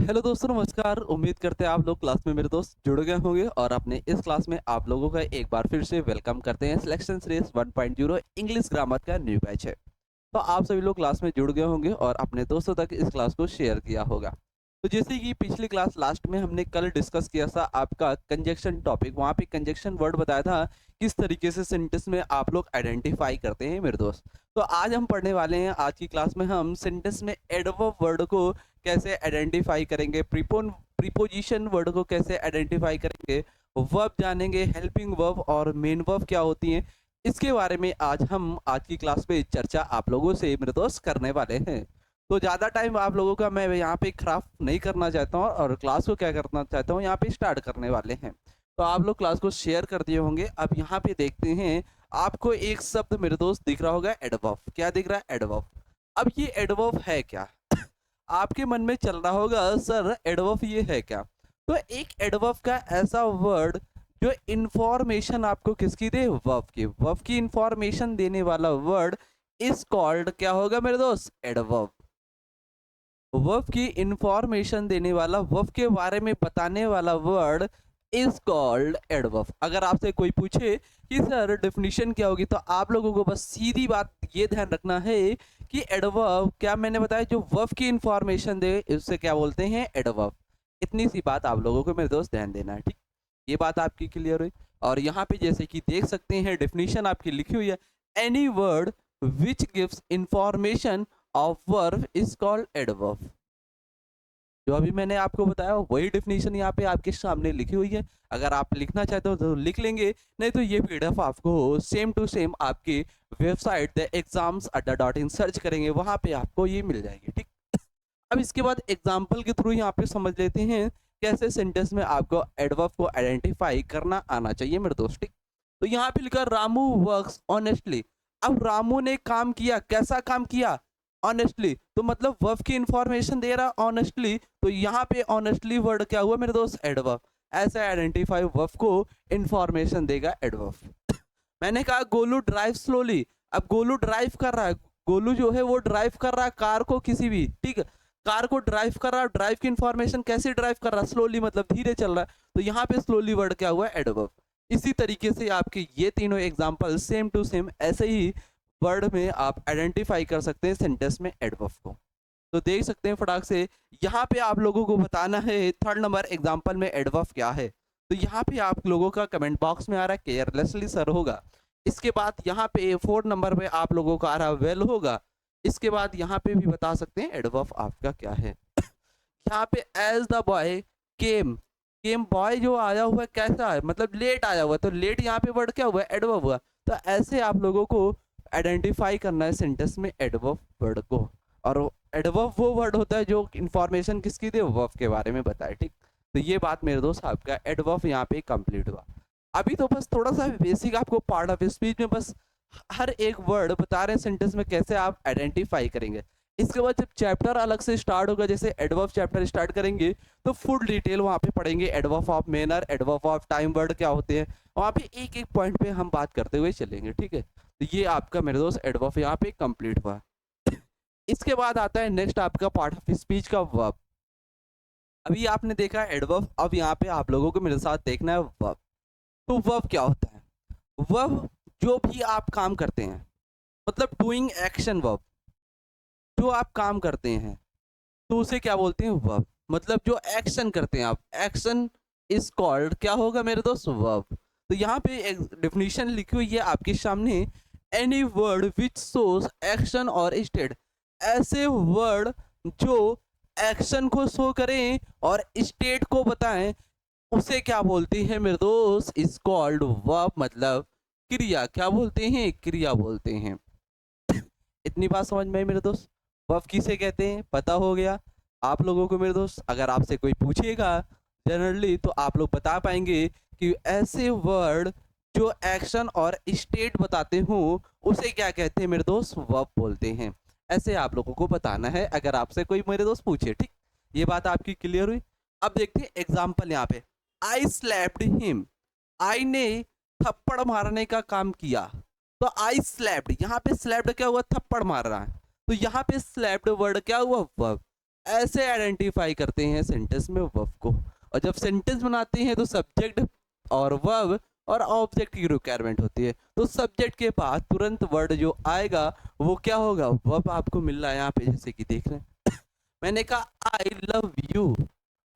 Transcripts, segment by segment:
Hello दोस्तों, नमस्कार। उम्मीद करते हैं आप लोग क्लास में मेरे दोस्त जुड़ गए होंगे और अपने इस क्लास में आप लोगों का एक बार फिर से वेलकम करते हैं। सिलेक्शन सीरीज 1.0 इंग्लिश ग्रामर का न्यू बैच है। तो आप सभी लोग क्लास में जुड़ गए होंगे और अपने दोस्तों तक इस क्लास को शेयर किया होगा। तो जैसे कि पिछली क्लास लास्ट में हमने कल डिस्कस किया था आपका कंजक्शन टॉपिक, वहाँ पे कंजक्शन वर्ड बताया था किस तरीके से सेंटेंस में आप लोग आइडेंटिफाई करते हैं मेरे दोस्त। तो आज हम पढ़ने वाले हैं, आज की क्लास में हम सेंटेंस में एडवर्ब वर्ड को कैसे आइडेंटिफाई करेंगे, प्रीपोजिशन वर्ड को कैसे आइडेंटिफाई करेंगे, वर्ब जानेंगे, हेल्पिंग वर्ब और मेन वर्ब क्या होती हैं। इसके बारे में आज हम आज की क्लास में चर्चा आप लोगों से मेरे दोस्त करने वाले हैं। तो ज़्यादा टाइम आप लोगों का मैं यहाँ पे खराब नहीं करना चाहता हूँ और क्लास को क्या करना चाहता हूँ, यहाँ पे स्टार्ट करने वाले हैं। तो आप लोग क्लास को शेयर कर दिए होंगे। अब यहाँ पे देखते हैं, आपको एक शब्द मेरे दोस्त दिख रहा होगा, एडवर्ब। क्या दिख रहा है? एडवर्ब। अब ये एडवर्ब है क्या? आपके मन में चल रहा होगा, सर एडवर्ब ये है क्या? तो एक एडवर्ब का ऐसा वर्ड जो इंफॉर्मेशन आपको किसकी दे? वर्ब की इंफॉर्मेशन देने वाला वर्ड इज कॉल्ड क्या होगा मेरे दोस्त? एडवर्ब। वर्ब की इंफॉर्मेशन देने वाला, वर्ब के बारे में बताने वाला वर्ड इज कॉल्ड एडवर्ब। अगर आपसे कोई पूछे कि सर डेफिनेशन क्या होगी, तो आप लोगों को बस सीधी बात ये ध्यान रखना है कि एडवर्ब, क्या मैंने बताया, जो वर्ब की इंफॉर्मेशन दे उससे क्या बोलते हैं? एडवर्ब। इतनी सी बात आप लोगों को मेरे दोस्त ध्यान देना है, ठीक? ये बात आपकी क्लियर हुई। और यहाँ पे जैसे कि देख सकते हैं, डेफिनेशन आपकी लिखी हुई है, any word which gives information of verb is called adverb. जो अभी मैंने आपको बताया वही डेफिनेशन यहाँ पे आपके सामने लिखी हुई है। अगर आप लिखना चाहते हो तो लिख लेंगे, नहीं तो ये पीडीएफ आपको सेम टू सेम आपकी वेबसाइट द एग्जाम्स अड्डा डॉट इन सर्च करेंगे, वहाँ पे आपको ये मिल जाएगी, ठीक? अब इसके बाद एग्जाम्पल के थ्रू यहाँ पे समझ लेते हैं कैसे सेंटेंस में आपको एडवर्ब को आइडेंटिफाई करना आना चाहिए मेरे दोस्त, ठीक? तो यहाँ पे लिखा रामू वर्क्स ऑनेस्टली। अब रामू ने काम किया, कैसा काम किया? ऑनेस्टली। तो मतलब वर्ब की इंफॉर्मेशन दे रहा ऑनेस्टली, तो यहाँ पे ऑनेस्टली वर्ड क्या हुआ मेरे दोस्त? एडवर्ब। ऐसे आइडेंटिफाई वर्ब को इंफॉर्मेशन देगा एडवर्ब। मैंने कहा गोलू ड्राइव स्लोली। अब गोलू ड्राइव कर रहा है, गोलू जो है वो ड्राइव कर रहा है कार को, किसी भी, ठीक है, कार को ड्राइव कर रहा है। ड्राइव की इंफॉर्मेशन कैसे ड्राइव कर रहा है? स्लोली, मतलब धीरे चल रहा है। तो यहाँ पे स्लोली वर्ड क्या हुआ? एडवर्ब। इसी तरीके से आपके ये तीनों एग्जांपल सेम टू सेम ऐसे ही वर्ड में आप आइडेंटिफाई कर सकते हैं सेंटेंस में एडवर्ब को। तो देख सकते हैं फटाक से, यहाँ पे आप लोगों को बताना है थर्ड नंबर एग्जांपल में एडवर्ब क्या है। तो यहाँ पे आप लोगों का कमेंट बॉक्स में आ रहा है केयरलेसली सर होगा। इसके बाद यहाँ पे फोर्थ नंबर पे आप लोगों का आ रहा है वेल होगा। इसके बाद यहाँ पे भी बता सकते हैं एडवर्ब आपका क्या है। यहाँ पे as the boy came, came boy जो आया हुआ है कैसा है? मतलब लेट आया हुआ है, तो लेट यहाँ पे वर्ड क्या हुआ? एडवर्ब हुआ। तो ऐसे आप लोगों को आइडेंटिफाई करना है सेंटेंस में एडवर्ब वर्ड को। और एडवर्ब वो वर्ड होता है जो इंफॉर्मेशन किसकी दे? वर्ब के बारे में बताए, ठीक? तो ये बात मेरे दोस्त आपका एडवर्ब यहाँ पे कंप्लीट हुआ। अभी तो बस थोड़ा सा बेसिक आपको पार्ट ऑफ स्पीच में बस हर एक वर्ड बता रहे हैं सेंटेंस में कैसे आप आइडेंटिफाई करेंगे। इसके बाद जब चैप्टर अलग से स्टार्ट होगा, जैसे एडवर्ब चैप्टर स्टार्ट करेंगे, तो फुल डिटेल वहाँ पे पढ़ेंगे। Adverb of manner, adverb of time word क्या होते हैं, वहाँ पे एक एक पॉइंट पे हम बात करते हुए चलेंगे, ठीक है? तो ये आपका मेरे दोस्त एडवर्ब यहाँ पे कंप्लीट हुआ। इसके बाद आता है नेक्स्ट आपका पार्ट ऑफ स्पीच का वर्ब। अभी आपने देखा एडवर्ब, अब यहाँ पे आप लोगों को मेरे साथ देखना है वर्ब। तो वर्ब क्या होता है? वर्ब जो भी आप काम करते हैं, मतलब डूइंग एक्शन वर्ब, जो आप काम करते हैं तो उसे क्या बोलते हैं? वर्ब। मतलब जो एक्शन करते हैं आप, एक्शन इज कॉल्ड क्या होगा मेरे दोस्त? वर्ब। तो यहाँ पे एक डेफिनेशन लिखी हुई है आपके सामने, any word which shows action और स्टेट। ऐसे वर्ड जो एक्शन को शो करें और स्टेट को बताएं, उसे क्या बोलते हैं मेरे दोस्त? Is called verb. मतलब क्रिया, क्या बोलते हैं? क्रिया बोलते हैं। इतनी बात समझ में आई मेरे दोस्त? वर्ब किसे कहते हैं पता हो गया आप लोगों को मेरे दोस्त। अगर आपसे कोई पूछेगा जनरली, तो आप लोग बता पाएंगे कि ऐसे वर्ड जो एक्शन और स्टेट बताते हो उसे क्या कहते हैं मेरे दोस्त? वर्ब बोलते हैं। ऐसे आप लोगों को बताना है अगर आपसे कोई मेरे दोस्त पूछे, ठीक? ये बात आपकी क्लियर हुई। अब देखते हैं एग्जाम्पल यहाँ पे, आई स्लैप्ड हिम। आई ने थप्पड़ मारने का काम किया। तो आई स्लैप्ड, यहाँ पे स्लैप्ड क्या हुआ? थप्पड़ मार रहा है। तो यहाँ पे स्लैप्ड वर्ड क्या हुआ? वर्ब। ऐसे आइडेंटिफाई करते हैं सेंटेंस में वर्ब को। और जब सेंटेंस बनाते हैं तो सब्जेक्ट और वर्ब और ऑब्जेक्ट की रिक्वायरमेंट होती है। तो सब्जेक्ट के बाद तुरंत वर्ड जो आएगा वो क्या होगा, वर्ब आपको मिल रहा है यहाँ पे, जैसे कि देख रहे हैं मैंने कहा आई लव यू।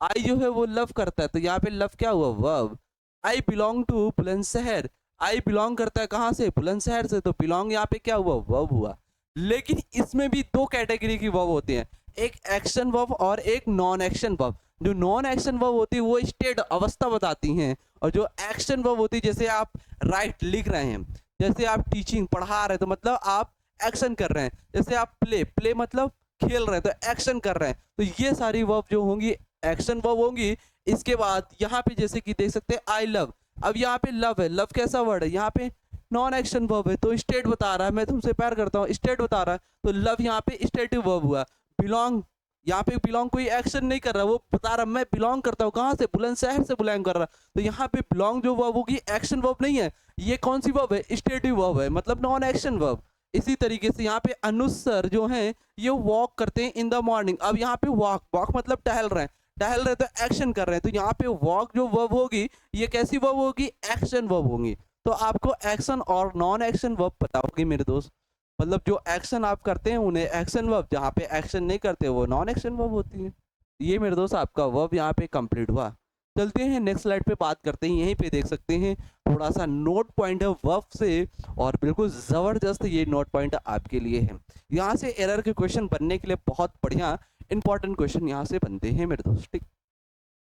आई जो है वो लव करता है, तो यहाँ पे लव क्या हुआ, verb. I belong to Bulandshahr. I belong करता है कहाँ से, बुलंदशहर से, तो बिलोंग यहाँ पे क्या हुआ, वर्ब हुआ। लेकिन इसमें भी दो कैटेगरी की वर्ब होती हैं, एक एक्शन वर्ब और एक नॉन एक्शन वर्ब। जो नॉन एक्शन वर्ब होती है वो स्टेट अवस्था बताती हैं, और जो एक्शन वर्ब होती है, जैसे आप राइट लिख रहे हैं, जैसे आप टीचिंग पढ़ा रहे हैं तो मतलब आप एक्शन कर रहे हैं, जैसे आप प्ले प्ले मतलब खेल रहे हैं तो एक्शन कर रहे हैं। तो ये सारी वर्ब जो होंगी एक्शन वर्ब होंगी। इसके बाद यहाँ पे जैसे कि देख सकते हैं आई लव, अब यहाँ पे लव है, लव कैसा वर्ड है, यहाँ पे नॉन एक्शन वर्ब है, तो स्टेट बता रहा है मैं तुमसे प्यार करता हूँ, स्टेट बता रहा है, तो लव यहाँ पे स्टेटिव वर्ब हुआ। बिलोंग, यहाँ पे बिलोंग कोई एक्शन नहीं कर रहा, वो बता रहा मैं बिलोंग करता हूँ कहाँ से, बुलंदशहर से बिलोंग कर रहा। तो यहाँ पे बिलोंग जो वर्ब होगी एक्शन वर्ब नहीं है, ये कौन सी वर्ब है, स्टेटिव वर्ब है, मतलब नॉन एक्शन वर्ब। इसी तरीके से यहाँ पे अनुसर जो है ये वॉक करते हैं इन द मॉर्निंग। अब यहाँ पे वॉक, वॉक मतलब टहल रहे हैं, टहल रहे तो एक्शन कर रहे हैं, तो यहाँ पे वॉक जो वर्ब होगी ये कैसी वर्ब होगी, एक्शन वर्ब होगी। तो आपको एक्शन और नॉन एक्शन वर्ब पता होगी मेरे दोस्त, मतलब जो एक्शन आप करते हैं उन्हें एक्शन वर्ब, जहाँ पे एक्शन नहीं करते वो नॉन एक्शन वर्ब होती है। ये मेरे दोस्त आपका वर्ब यहाँ पे कंप्लीट हुआ। चलते हैं नेक्स्ट स्लाइड पे बात करते हैं। यहीं पे देख सकते हैं थोड़ा सा नोट पॉइंट है वर्ब से, और बिल्कुल ज़बरदस्त ये नोट पॉइंट आपके लिए है। यहाँ से एरर के क्वेश्चन बनने के लिए बहुत बढ़िया इंपॉर्टेंट क्वेश्चन यहाँ से बनते हैं मेरे दोस्त, ठीक।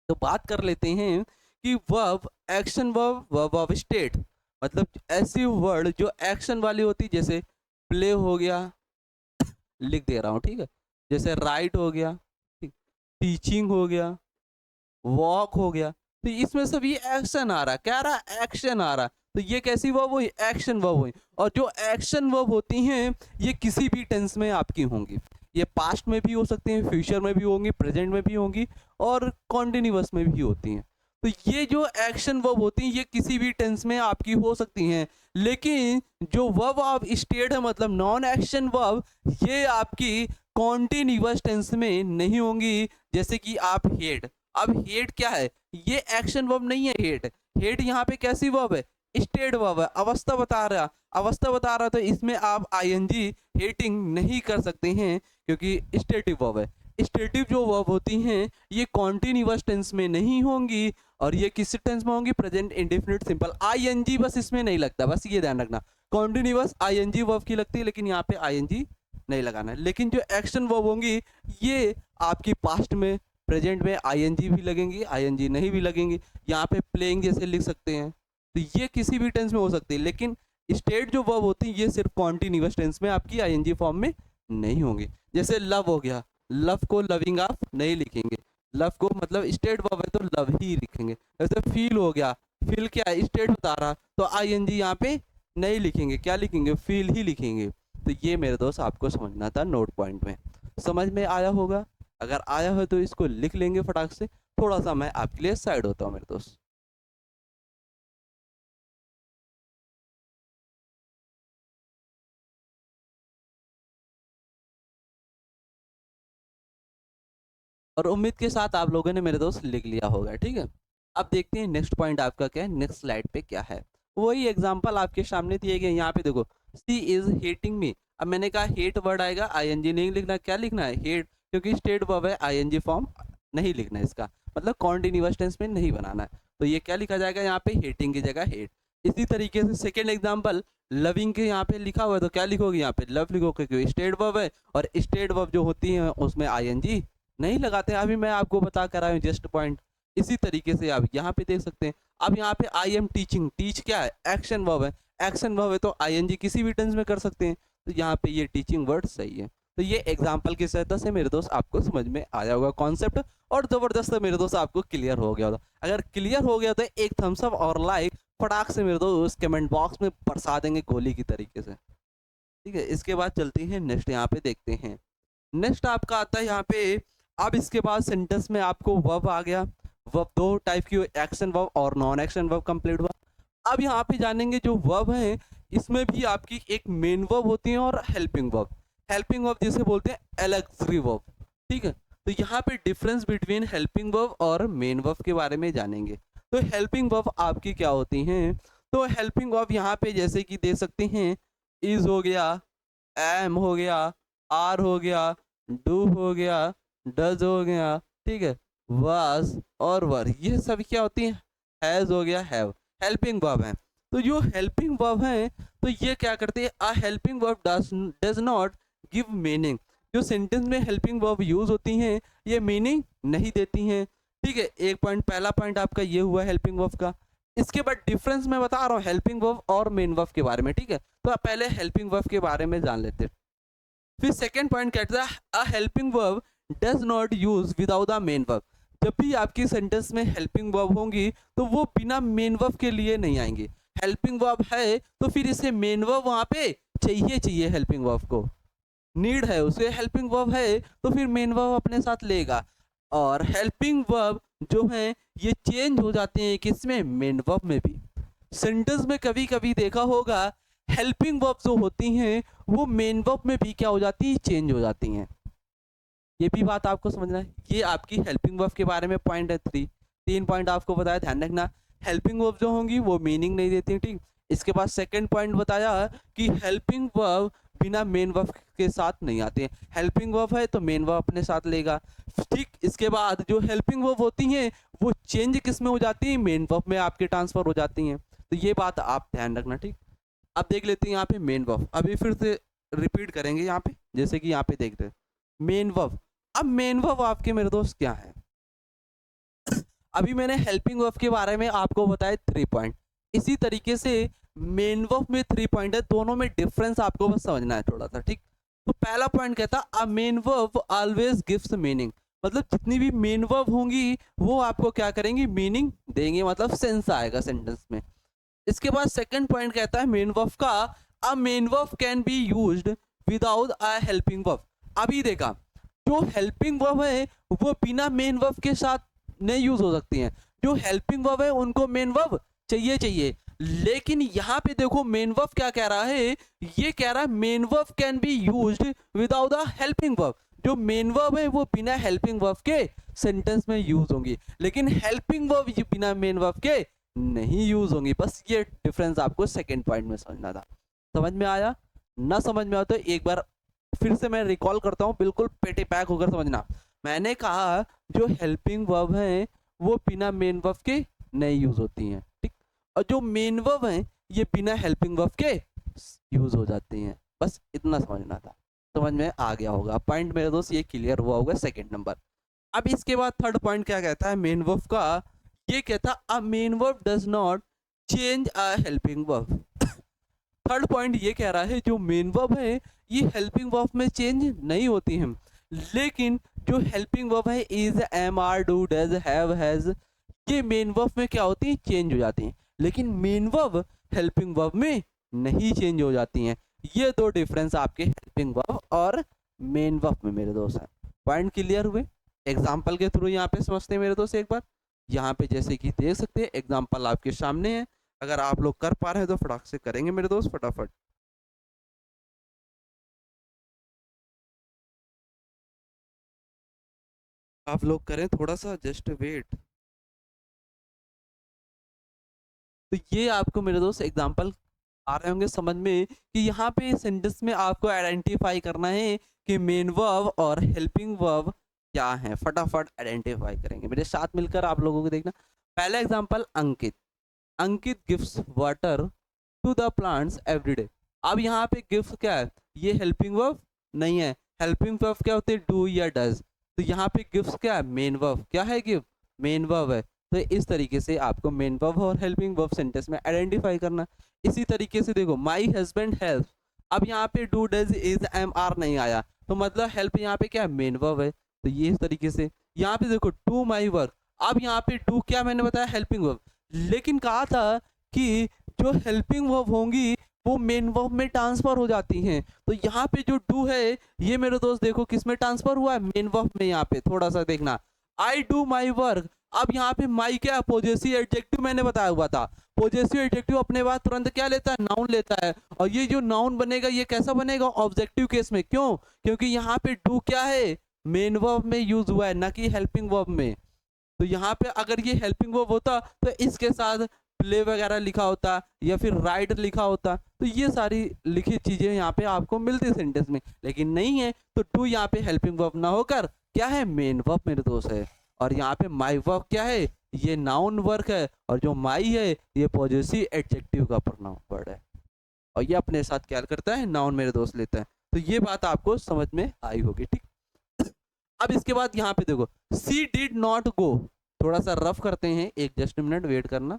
तो बात कर लेते हैं कि verb, action verb, verb of state, मतलब ऐसी वर्ड जो एक्शन वाली होती, जैसे प्ले हो गया, लिख दे रहा हूँ, ठीक है, जैसे राइट हो गया, ठीक, टीचिंग हो गया, वॉक हो गया, तो इसमें सब ये एक्शन आ रहा है, क्या रहा, एक्शन आ रहा है। तो ये कैसी वर्ब हुई, एक्शन वर्ब हुई। और जो एक्शन वर्ब होती हैं ये किसी भी टेंस में आपकी होंगी, ये पास्ट में भी हो सकती हैं, फ्यूचर में भी होंगी, प्रेजेंट में भी होंगी, और कॉन्टिन्यूअस में भी होती हैं। तो ये जो एक्शन वर्ब होती हैं ये किसी भी टेंस में आपकी हो सकती हैं। लेकिन जो वर्ब ऑफ स्टेट है, मतलब नॉन एक्शन वर्ब, ये आपकी कॉन्टिन्यूअस टेंस में नहीं होंगी। जैसे कि आप हेट, अब हेट क्या है, ये एक्शन वर्ब नहीं है, हेट, हेट यहाँ पे कैसी वर्ब है, स्टेट वर्ब है, अवस्था बता रहा, अवस्था बता रहा, तो इसमें आप आईएनजी हेटिंग नहीं कर सकते हैं क्योंकि स्टेटिव वर्ब है। स्टेटिव जो वर्ब होती हैं ये कॉन्टिन्यूअस टेंस में नहीं होंगी, और ये किस टेंस में होंगी, प्रेजेंट इंडेफिनिट सिंपल। आईएनजी बस इसमें नहीं लगता, बस ये ध्यान रखना, कॉन्टिन्यूअस आईएनजी वर्ब की लगती है, लेकिन यहाँ पे आईएनजी नहीं लगाना है। लेकिन जो एक्शन वर्ब होंगी ये आपकी पास्ट में, प्रेजेंट में आईएनजी भी लगेंगी, आईएनजी नहीं भी लगेंगी। यहाँ पे प्लेइंग जैसे लिख सकते हैं, तो ये किसी भी टेंस में हो सकती है। लेकिन स्टेट जो वर्ब होती है ये सिर्फ कॉन्टिन्यूअस टेंस में आपकी आईएनजी फॉर्म में नहीं होंगी। जैसे लव हो गया, लव को लविंग आप नहीं लिखेंगे, लव को मतलब स्टेट वर्ब है तो लव ही लिखेंगे। जैसे फील हो गया, फील क्या है, स्टेट बता रहा, तो आईएनजी यहाँ पे नहीं लिखेंगे, क्या लिखेंगे, फील ही लिखेंगे। तो ये मेरे दोस्त आपको समझना था नोट पॉइंट में। समझ में आया होगा, अगर आया हो तो इसको लिख लेंगे फटाक से। थोड़ा सा मैं आपके लिए साइड होता हूँ मेरे दोस्त। और उम्मीद के साथ आप लोगों ने मेरे दोस्त लिख लिया होगा, ठीक है। अब देखते हैं नेक्स्ट पॉइंट आपका क्या है, नेक्स्ट स्लाइड पे क्या है। वही एग्जांपल आपके सामने दिए गए, यहाँ पे देखो, सी इज हेटिंग मी। अब मैंने कहा हेट वर्ड आएगा, आईएनजी नहीं लिखना, क्या लिखना है, हेट, क्योंकि स्टेट वर्ब है, आईएनजी फॉर्म नहीं लिखना है इसका, मतलब कॉन्टिन्यूअस टेंस में नहीं बनाना है। तो ये क्या लिखा जाएगा, यहाँ पे हेटिंग की जगह हेट। इसी तरीके से सेकेंड एग्जाम्पल, लविंग के यहाँ पे लिखा हुआ है, तो क्या लिखोगे, यहाँ पे लव लिखोगे, क्योंकि स्टेट वर्ब है, और स्टेट वर्ब जो होती है उसमें आईएनजी नहीं लगाते हैं। अभी मैं आपको बता कर आया हूँ जस्ट पॉइंट। इसी तरीके से आप यहाँ पे देख सकते हैं। अब यहाँ पे आई एम टीचिंग, टीच क्या है, एक्शन वर्ब है, एक्शन वर्ब है तो आईएनजी किसी भी टेंस में कर सकते हैं, तो यहाँ पे ये टीचिंग वर्ड सही है। तो ये एग्जाम्पल की सहायता से मेरे दोस्त आपको समझ में आया होगा कॉन्सेप्ट, और जबरदस्त मेरे दोस्त आपको क्लियर हो गया होगा। अगर क्लियर हो गया तो एक थम्स अप और लाइक फटाक से मेरे दोस्त कमेंट बॉक्स में बरसा देंगे गोली की तरीके से, ठीक है। इसके बाद चलते हैं नेक्स्ट, यहाँ पे देखते हैं नेक्स्ट आपका आता है यहाँ पे। अब इसके बाद सेंटेंस में आपको वर्ब आ गया, वर्ब दो टाइप की, एक्शन वर्ब और नॉन एक्शन वर्ब कंप्लीट हुआ। अब यहाँ पे जानेंगे जो वर्ब हैं इसमें भी आपकी एक मेन वर्ब होती है और हेल्पिंग वर्ब। हेल्पिंग वर्ब जिसे बोलते हैं एलेक्सरी वर्ब, ठीक है। तो यहाँ पे डिफरेंस बिटवीन हेल्पिंग वर्ब और मेन वर्ब के बारे में जानेंगे। तो हेल्पिंग वर्ब आपकी क्या होती हैं? तो हेल्पिंग वर्ब यहाँ पे जैसे कि दे सकते हैं, इज हो गया, एम हो गया, आर हो गया, डू हो गया, डज हो गया, ठीक है, वाज और वर, ये सब क्या होती हैं? हैज हो गया, हैव, हेल्पिंग वर्ब है। तो जो हेल्पिंग वर्ब है, तो ये क्या करते हैं? A helping verb does not give meaning. जो सेंटेंस में हेल्पिंग वर्ब यूज होती हैं, ये मीनिंग नहीं देती हैं, ठीक है। एक पॉइंट, पहला पॉइंट आपका ये हुआ हेल्पिंग वर्ब का। इसके बाद डिफरेंस मैं बता रहा हूँ हेल्पिंग वर्ब और मेन वर्ब के बारे में, ठीक है। तो आप पहले हेल्पिंग वर्ब के बारे में जान लेते हैं। फिर सेकंड पॉइंट कहता है a helping verb does not use without the main verb. जब भी आपकी सेंटेंस में हेल्पिंग वर्ब होंगी, तो वो बिना मेन वर्ब के लिए नहीं आएंगी। हेल्पिंग वर्ब है तो फिर इसे मेन वर्ब वहां पे चाहिए हेल्पिंग वर्ब को, नीड है उसे। हेल्पिंग वर्ब है तो फिर मेन वर्ब अपने साथ लेगा। और हेल्पिंग वर्ब जो है ये चेंज हो जाते हैं किसमें? मेन वर्ब में भी। सेंटेंस में कभी कभी देखा होगा हेल्पिंग वर्ब जो होती हैं वो मेन वर्ब में भी क्या हो जाती है? चेंज हो जाती हैं। ये भी बात आपको समझना है। ये आपकी हेल्पिंग वर्ब के बारे में पॉइंट है 3। 3 पॉइंट आपको बताया, ध्यान रखना। हेल्पिंग वर्ब जो होंगी वो मीनिंग नहीं देती, ठीक। इसके बाद सेकंड पॉइंट बताया कि हेल्पिंग वर्ब बिना मेन वर्ब के साथ नहीं आते हैं। हेल्पिंग वर्ब है तो मेन वर्ब अपने साथ लेगा, ठीक। इसके बाद जो हेल्पिंग वर्ब होती हैं वो चेंज किस में हो जाती है? मेन वर्ब में आपके ट्रांसफर हो जाती हैं। तो ये बात आप ध्यान रखना, ठीक। अब देख लेते हैं यहाँ पे मेन वर्ब। अभी फिर से रिपीट करेंगे यहाँ पे, जैसे कि यहाँ पे देख रहे हैं मेन वर्ब। अब मेन वर्ब आपके मेरे दोस्त क्या है? अभी मैंने हेल्पिंग वर्ब के बारे में आपको बताया 3 पॉइंट। इसी तरीके से मेन वर्ब में 3 पॉइंट है, दोनों में डिफरेंस आपको बस समझना है थोड़ा सा, ठीक। तो पहला पॉइंट कहता अ main verb always gives meaning. मतलब जितनी भी मेन वर्ब होंगी वो आपको क्या करेंगी? मीनिंग देंगे, मतलब सेंस आएगा सेंटेंस में। इसके बाद सेकंड पॉइंट कहता है मेन वर्ब का अ main verb can be used without a helping verb. अभी देखा, जो हेल्पिंग वर्ब है वो बिना मेन वर्ब के साथ नहीं यूज हो सकती हैं। जो हेल्पिंग वर्ब है उनको मेन वर्ब चाहिए। लेकिन यहाँ पे देखो मेन वर्ब क्या कह रहा है? ये कह रहा है main verb can be used without a helping verb. जो मेन वर्ब है वो बिना हेल्पिंग वर्ब के सेंटेंस में यूज होंगी, लेकिन हेल्पिंग वर्ब बिना मेन वर्ब के नहीं यूज होंगी। बस ये डिफरेंस आपको सेकंड पॉइंट में समझना था। समझ में आया? ना समझ में आया तो एक बार फिर से मैं रिकॉल करता हूँ, बिल्कुल पेटे पैक होकर समझना। मैंने कहा जो हेल्पिंग वर्ब है वो बिना मेन वर्ब के नहीं यूज होती हैं, ठीक। और जो मेन वर्ब है ये बिना हेल्पिंग वर्ब के यूज हो जाती हैं। बस इतना समझना था, समझ में आ गया होगा। पॉइंट मेरे दोस्त ये क्लियर हुआ होगा सेकंड नंबर। अब इसके बाद थर्ड पॉइंट क्या कहता है मेन वर्ब का? ये कहता अ main verb does not change a helping verb. Third point ये कह रहा है जो मेन वर्ब है ये हेल्पिंग वर्ब में चेंज नहीं होती हैं, लेकिन जो हेल्पिंग वर्ब है is, am, are, do, does, have, has, ये मेन वर्ब में क्या होती है? चेंज हो जाती हैं। लेकिन मेन वर्ब हेल्पिंग वर्ब में नहीं चेंज हो जाती हैं। ये दो डिफरेंस आपके हेल्पिंग वर्ब और मेन वर्ब में मेरे दोस्त हैं। पॉइंट क्लियर हुए? एग्जाम्पल के थ्रू यहाँ पे समझते हैं मेरे दोस्त एक बार। यहाँ पे जैसे कि देख सकते हैं एग्जाम्पल आपके सामने है। अगर आप लोग कर पा रहे हैं तो फटाक से करेंगे मेरे दोस्त, फटाफट। आप लोग करें थोड़ा सा, जस्ट वेट। तो ये आपको मेरे दोस्त एग्जाम्पल आ रहे होंगे समझ में कि यहाँ पे सेंटेंस में आपको आइडेंटिफाई करना है कि मेन वर्ब और हेल्पिंग वर्ब क्या है। फटाफट आइडेंटिफाई करेंगे मेरे साथ मिलकर, आप लोगों को देखना। पहला example Ankit. Ankit gives water to the plants every day. अब यहाँ पे गिफ्ट क्या है? ये हेल्पिंग वर्ब नहीं है। हेल्पिंग वर्ब क्या होते हैं? डू या डज। तो यहाँ पे गिफ्ट क्या है? Main verb. क्या है? गिफ्ट मेन वर्ब है। तो इस तरीके से आपको मेन वर्ब और हेल्पिंग वर्ब सेंटेंस में आइडेंटिफाई करना। इसी तरीके से देखो माई हस्बैंड हेल्प। अब यहाँ पे do, does, is, am, are नहीं आया, तो मतलब हेल्प यहाँ पे क्या है? मेन वर्ब है। तो ये इस तरीके से यहाँ पे देखो टू माई वर्क। अब यहाँ पे डू क्या मैंने बताया? Helping verb. लेकिन कहा था कि जो हेल्पिंग वर्ब होंगी वो मेन वर्ब में ट्रांसफर हो जाती हैं। तो यहाँ पे जो डू है ये मेरे दोस्त देखो किस में ट्रांसफर हुआ है? मेन वर्ब में। यहाँ पे थोड़ा सा देखना, आई डू माई वर्क। अब यहाँ पे माई क्या? पॉजेसिव एडजेक्टिव मैंने बताया हुआ था। पॉजेसिव एडजेक्टिव अपने बाद तुरंत क्या लेता है? नाउन लेता है। और ये जो नाउन बनेगा ये कैसा बनेगा? ऑब्जेक्टिव केस में। क्यों? क्योंकि यहाँ पे डू क्या है? मेन वर्ब में यूज हुआ है, ना कि हेल्पिंग वर्ब में। तो यहाँ पे अगर ये हेल्पिंग वर्ब होता तो इसके साथ प्ले वगैरह लिखा होता या फिर राइट लिखा होता, तो ये सारी लिखी चीजें यहाँ पे आपको मिलती सेंटेंस में, लेकिन नहीं है। तो टू यहाँ पे हेल्पिंग वर्ब ना होकर क्या है, मेन वर्ब मेरे दोस्त है। और यहाँ पे माई वर्ब क्या है, ये नाउन वर्क है, और जो माई है ये पॉजेसिव एडजेक्टिव का प्रोनाउन वर्ड है, और ये अपने साथ क्या करता है, नाउन मेरे दोस्त लेता है। तो ये बात आपको समझ में आई होगी, ठीक। अब इसके बाद यहाँ पे देखो, सी डिड नॉट गो, थोड़ा सा रफ करते हैं, एक जस्ट मिनट वेट करना,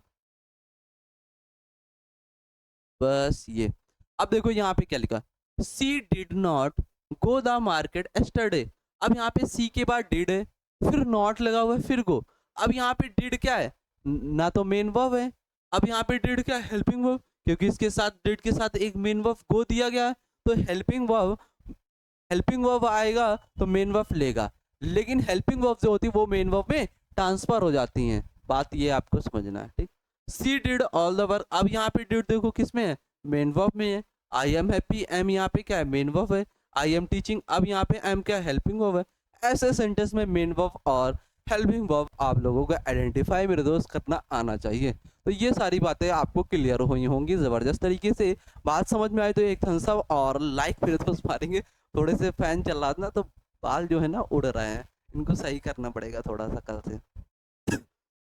बस ये। अब देखो यहाँ पे क्या लिखा, she did not go the market yesterday. अब यहाँ पे सी के बाद डिड है, फिर नॉट लगा हुआ है, फिर गो। अब यहाँ पे डिड क्या है, ना तो मेन वर्ब है। अब यहाँ पे डिड क्या है, हेल्पिंग वर्ब, क्योंकि इसके साथ डिड के साथ एक मेन वर्ब गो दिया गया है, तो हेल्पिंग वर्ब आएगा तो मेन वर्ब लेगा, लेकिन हेल्पिंग वर्ब जो होती है वो मेन वर्ब में ट्रांसफर हो जाती हैं। बात ये आपको समझना है, ठीक। सी डिड ऑल द वर्क। अब यहाँ पे डिड देखो किस में है, मेन वर्ब में है। आई एम हैप्पी, एम यहाँ पे क्या है, मेन वर्ब है। आई एम टीचिंग, अब यहाँ पे एम क्या है, हेल्पिंग वर्ब है। ऐसे सेंटेंस में मेन वर्ब और हेल्पिंग वर्ब आप लोगों को आइडेंटिफाई मेरे दोस्त करना आना चाहिए। तो ये सारी बातें आपको क्लियर हुई होंगी जबरदस्त तरीके से। बात समझ में आए तो एक थम्स अप और लाइक मेरे दोस्त मारेंगे। थोड़े से फैन चल रहा था ना, तो बाल जो है ना उड़ रहे हैं, इनको सही करना पड़ेगा थोड़ा सा कल से।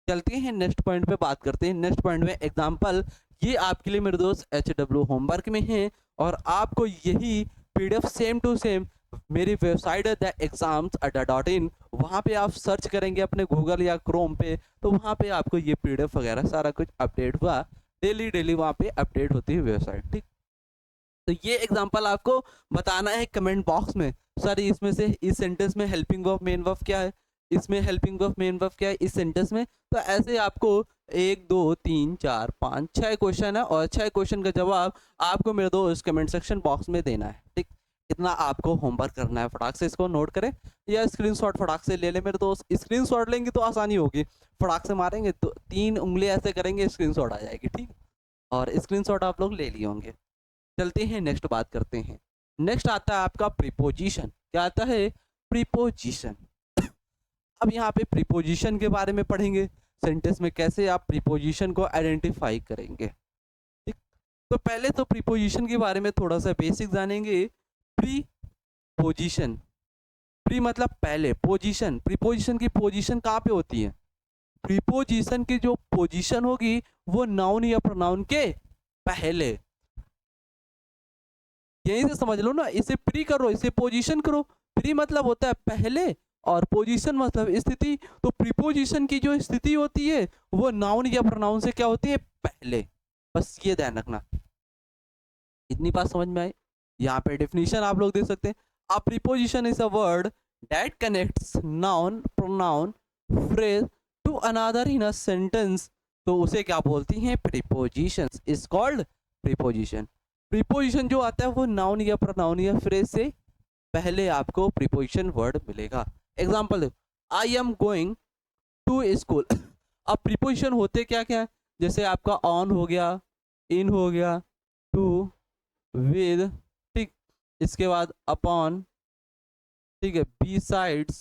चलते हैं नेक्स्ट पॉइंट पे बात करते हैं। नेक्स्ट पॉइंट में एग्जांपल ये आपके लिए मेरे दोस्त HW होमवर्क में है, और आपको यही PDF सेम टू सेम मेरी वेबसाइट है theexams.in, वहाँ पे आप सर्च करेंगे अपने गूगल या क्रोम पे, तो वहाँ पे आपको ये PDF वगैरह सारा कुछ अपडेट हुआ, डेली वहाँ पे अपडेट होती है वेबसाइट, ठीक। तो ये एग्जांपल आपको बताना है कमेंट बॉक्स में, सर इसमें से इस सेंटेंस में हेल्पिंग वर्ब मेन वर्ब क्या है, इसमें हेल्पिंग वर्ब मेन वर्ब क्या है इस सेंटेंस में। तो ऐसे आपको 1 2 3 4 5 6 क्वेश्चन है, और 6 क्वेश्चन का जवाब आपको मेरे दोस्त कमेंट सेक्शन बॉक्स में देना है, ठीक। इतना आपको होमवर्क करना है, फटाक से इसको नोट करें या स्क्रीनशॉट फटाक से ले ले मेरे दोस्त। स्क्रीनशॉट लेंगे तो आसानी होगी, फटाक से मारेंगे तो 3 उंगली ऐसे करेंगे स्क्रीनशॉट आ जाएगी, ठीक। और स्क्रीनशॉट आप लोग ले लिए होंगे। चलते हैं नेक्स्ट बात करते हैं। नेक्स्ट आता है आपका प्रीपोजिशन। क्या आता है, प्रीपोजिशन। अब यहाँ पे प्रीपोजिशन के बारे में पढ़ेंगे, सेंटेंस में कैसे आप प्रीपोजिशन को आइडेंटिफाई करेंगे, ठीक। तो पहले तो प्रीपोजिशन के बारे में थोड़ा सा बेसिक जानेंगे। प्रीपोजिशन, प्री मतलब पहले, पोजीशन, प्रीपोजिशन की पोजीशन कहाँ पे होती है, प्रीपोजिशन की जो पोजीशन होगी वो नाउन या प्रोनाउन के पहले। यहीं से समझ लो ना, इसे प्री करो, इसे पोजीशन करो। प्री मतलब होता है पहले, और पोजीशन मतलब स्थिति। तो प्रीपोजिशन की जो स्थिति होती है वो नाउन या प्रोनाउन से क्या होती है, पहले। बस ये ध्यान रखना। इतनी बात समझ में आई। यहाँ पे डेफिनेशन आप लोग देख सकते हैं। A preposition is a word that connects noun, pronoun, phrase to another in a sentence. तो उसे क्या बोलती हैं, preposition is called preposition. Preposition जो आता है वो नाउन या प्रोनाउन या फ्रेज से पहले आपको प्रीपोजिशन वर्ड मिलेगा। एग्जांपल देखो, I am going to school. अब प्रीपोजिशन होते क्या क्या है, जैसे आपका ऑन हो गया, इन हो गया, टू, विद, ठीक। इसके बाद अपॉन, ठीक है, बी साइड्स।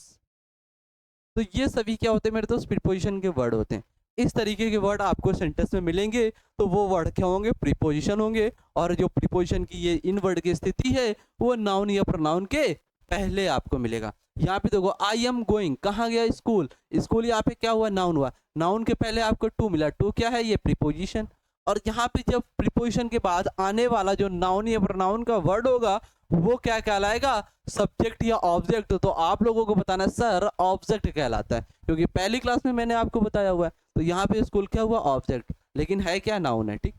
तो ये सभी क्या होते हैं मेरे दोस्त, प्रीपोजिशन के वर्ड होते हैं। इस तरीके के वर्ड आपको सेंटेंस में मिलेंगे तो वो वर्ड क्या होंगे, प्रीपोजिशन होंगे। और जो प्रीपोजिशन की ये इन वर्ड की स्थिति है वो नाउन या प्रोनाउन के पहले आपको मिलेगा। यहाँ पे देखो, आई एम गोइंग, कहाँ गया, स्कूल। स्कूल यहाँ पे क्या हुआ, नाउन हुआ, नाउन के पहले आपको टू मिला, टू क्या है, ये प्रीपोजिशन। और यहाँ पे जब प्रीपोजिशन के बाद आने वाला जो नाउन या प्रोनाउन का वर्ड होगा वो क्या कहलाएगा, सब्जेक्ट या ऑब्जेक्ट। तो आप लोगों को बताना है सर ऑब्जेक्ट कहलाता है, क्योंकि पहली क्लास में मैंने आपको बताया हुआ है। तो यहाँ पे स्कूल क्या हुआ, ऑब्जेक्ट, लेकिन है क्या, नाउन है, ठीक।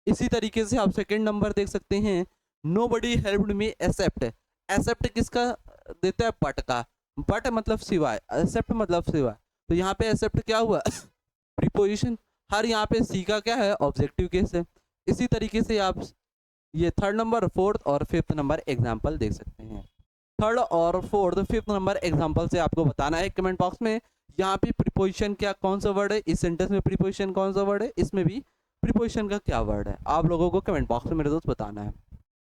इसी तरीके से आप सेकंड नंबर देख सकते हैं, nobody helped me except. Except किसका देता है, बट का, बट मतलब सिवाय, एक्सेप्ट मतलब सिवाय। तो यहाँ पे एक्सेप्ट क्या हुआ, प्रीपोजिशन। हर यहाँ पे सी का क्या है, ऑब्जेक्टिव केस है। इसी तरीके से आप ये थर्ड नंबर, फोर्थ और फिफ्थ नंबर एग्जाम्पल देख सकते हैं। थर्ड और फोर्थ फिफ्थ नंबर एग्जाम्पल से आपको बताना है कमेंट बॉक्स में, यहाँ पे प्रीपोजिशन क्या, कौन सा वर्ड है, इस सेंटेंस में प्रीपोजिशन कौन सा वर्ड है, इसमें भी प्रीपोजिशन का क्या वर्ड है, आप लोगों को कमेंट बॉक्स में मेरे दोस्त बताना है,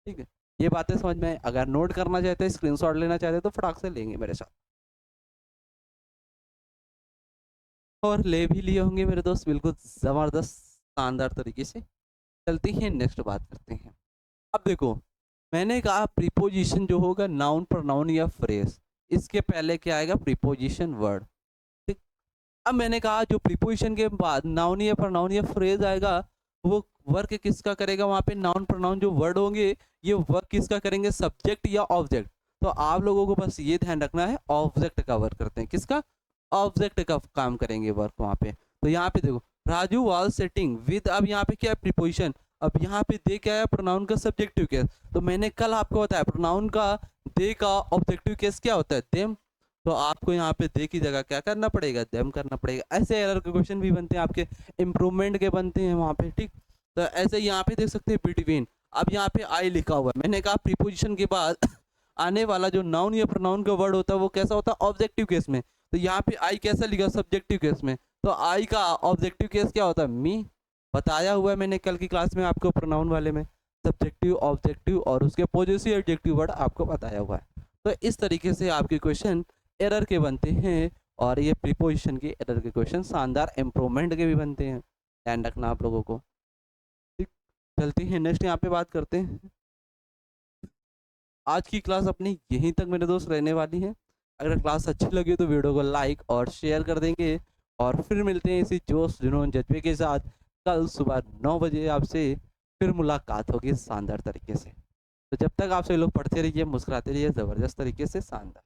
ठीक है। ये बातें समझ में, अगर नोट करना चाहते हैं, स्क्रीनशॉट लेना चाहते हैं तो फटाक से लेंगे मेरे साथ। और ले भी लिए होंगे मेरे दोस्त बिल्कुल ज़बरदस्त शानदार तरीके से। चलते हैं नेक्स्ट बात करते हैं। अब देखो, मैंने कहा प्रीपोज़िशन जो होगा नाउन, प्रोनाउन या फ्रेज़, इसके पहले क्या आएगा? प्रीपोज़िशन वर्ड, ठीक? अब मैंने कहा जो प्रीपोज़िशन के बाद नाउन या प्रोनाउन या फ्रेज़ आएगा, वो वर्क किसका करेगा? वहाँ पे नाउन, प्रोनाउन जो वर्ड होंगे, ये वर्क किसका करेंगे? सब्जेक्ट या ऑब्जेक्ट? तो आप लोगों को बस ये ध्यान रखना है, ऑब्जेक्ट का वर्क करते हैं। किसका? ऑब्जेक्ट का काम करेंगे वर्क वहाँ पे। तो यहाँ पे देखो, राजू वाज सिटिंग विद, अब यहाँ पे क्या है? प्रीपोजिशन। अब यहाँ पे दे क्या है? प्रोनाउन का सब्जेक्टिव केस। तो मैंने कल आपको बताया प्रोनाउन का दे का ऑब्जेक्टिव केस क्या होता है? देम। तो आपको यहाँ पे दे की जगह क्या करना पड़ेगा? देम करना पड़ेगा। ऐसे एरर के क्वेश्चन भी बनते हैं आपके, इम्प्रूवमेंट के बनते हैं वहाँ पे, ठीक? तो ऐसे यहाँ पे देख सकते हैं बिटवीन। अब यहाँ पे आई लिखा हुआ है, मैंने कहा प्रीपोजिशन के बाद आने वाला जो नाउन या प्रोनाउन का वर्ड होता है वो कैसा होता है? ऑब्जेक्टिव केस में। तो यहाँ पे आई कैसा लिखा? सब्जेक्टिव केस में। तो आई का ऑब्जेक्टिव केस क्या होता है? मी। बताया हुआ है मैंने कल की क्लास में आपको प्रोनाउन वाले में, सब्जेक्टिव, ऑब्जेक्टिव और उसके पॉजिटिव एडजेक्टिव वर्ड आपको बताया हुआ है। तो इस तरीके से आपके क्वेश्चन एरर के बनते हैं, और ये प्रीपोजिशन के एरर के क्वेश्चन शानदार इम्प्रूवमेंट के भी बनते हैं। ध्यान रखना आप लोगों को, ठीक? चलते हैं नेक्स्ट यहाँ पे बात करते हैं। आज की क्लास अपनी यहीं तक मेरे दोस्त रहने वाली है। अगर क्लास अच्छी लगी तो वीडियो को लाइक और शेयर कर देंगे, और फिर मिलते हैं इसी जोश जुनून जज्बे के साथ कल सुबह 9 बजे आपसे फिर मुलाकात होगी शानदार तरीके से। तो जब तक आप सभी लोग पढ़ते रहिए, मुस्कुराते रहिए ज़बरदस्त तरीके से, शानदार।